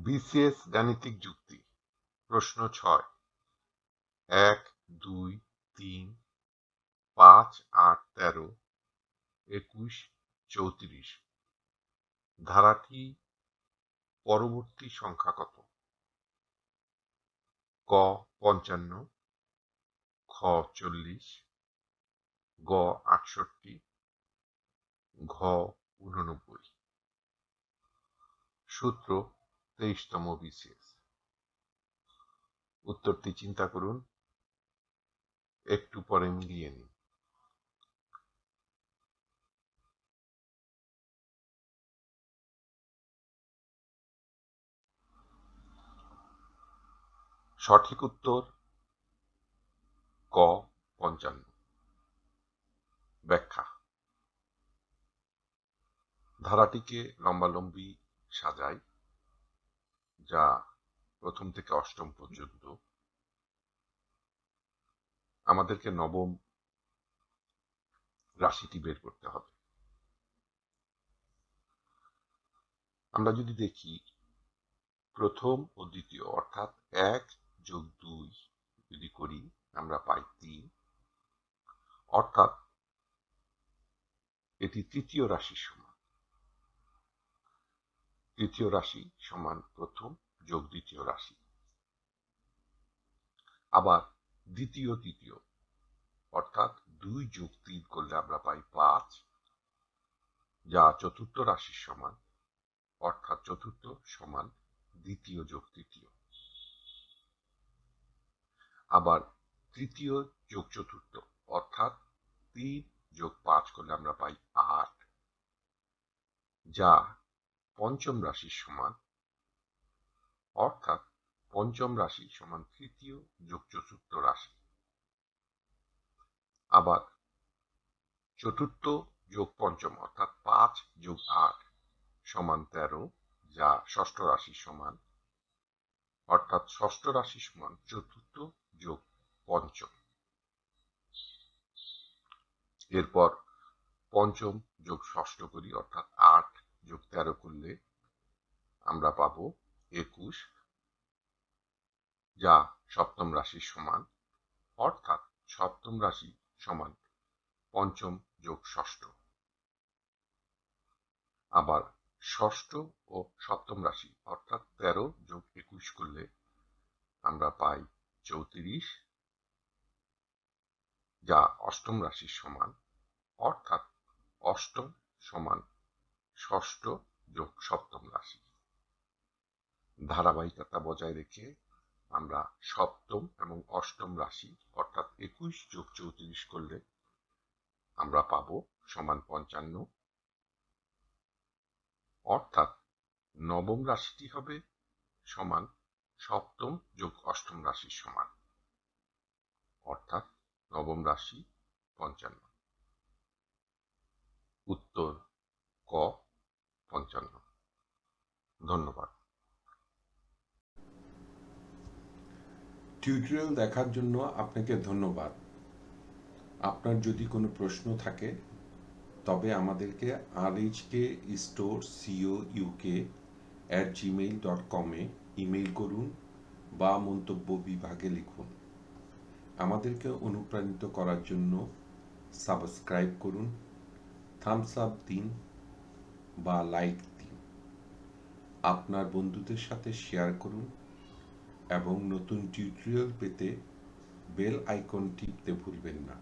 BCS গাণিতিক যুক্তি প্রশ্ন 6 1 2 3 5 8 13 21 34 ধারাটি পরবর্তী সংখ্যা কত? ক 55, খ 40, গ 68, ঘ 89। সূত্র 23তম বিসিএস। উত্তরটি চিন্তা করুন, একটু পরে মিলিয়ে নিন। সঠিক উত্তর ক 55। ব্যাখ্যা: ধারাটিকে লম্বালম্বি সাজাই, যা প্রথম থেকে অষ্টম পর্যন্ত। আমাদেরকে নবম রাশিটি বের করতে হবে। আমরা যদি দেখি প্রথম ও দ্বিতীয় অর্থাৎ 1 যোগ 2 যদি করি আমরা পাই 3, অর্থাৎ এটি তৃতীয় রাশির সমান। তৃতীয় রাশি সমান প্রথম যোগ দ্বিতীয় রাশি। আবার দ্বিতীয় তৃতীয় অর্থাৎ 2 যোগ 3 করলে আমরা পাই 5, যা চতুর্থ রাশির সমান, অর্থাৎ চতুর্থ সমান দ্বিতীয় যোগ তৃতীয়। আবার তৃতীয় যোগ চতুর্থ অর্থাৎ 3 যোগ 5 করলে আমরা পাই 8, যা পঞ্চম রাশির সমান, অর্থাৎ পঞ্চম রাশি সমান তৃতীয় যোগ চতুর্থ রাশি। আবার চতুর্থ যোগ পঞ্চম অর্থাৎ 5 যোগ 8 সমান 13, যা ষষ্ঠ রাশির সমান, অর্থাৎ ষষ্ঠ রাশি সমান চতুর্থ যোগ পঞ্চম। এরপর পঞ্চম যোগ ষষ্ঠ করি, অর্থাৎ 8 যোগ 13 করলে আমরা পাবো 21, যা সপ্তম রাশির সমান, অর্থাৎ সপ্তম রাশি সমান পঞ্চম যোগ ষষ্ঠ। আবার ষষ্ঠ ও সপ্তম রাশি অর্থাৎ 13 যোগ 21 করলে আমরা পাই 34, যা অষ্টম রাশির সমান, অর্থাৎ অষ্টম সমান ষষ্ঠ যোগ সপ্তম রাশি। ধারাবাহিকতা বজায় রেখে আমরা সপ্তম এবং অষ্টম রাশি অর্থাৎ 21 যোগ 34 করলে আমরা পাবো সমান 55, অর্থাৎ নবম রাশিটি হবে সমান সপ্তম যোগ অষ্টম রাশির সমান, অর্থাৎ নবম রাশি 55। উত্তর ক 55। ধন্যবাদ। টিউটোরিয়াল দেখার জন্য আপনাকে ধন্যবাদ। আপনার যদি কোনো প্রশ্ন থাকে তবে আমাদেরকে rhkstorecouk@gmail.com ইমেইল করুন বা মন্তব্য বিভাগে লিখুন। আমাদেরকে অনুপ্রাণিত করার জন্য সাবস্ক্রাইব করুন, থামস আপ দিন বা লাইক দিন। আপনার বন্ধুদের সাথে শেয়ার করুন এবং নতুন টিউটোরিয়াল পেতে বেল আইকন টিপতে ভুলবেন না।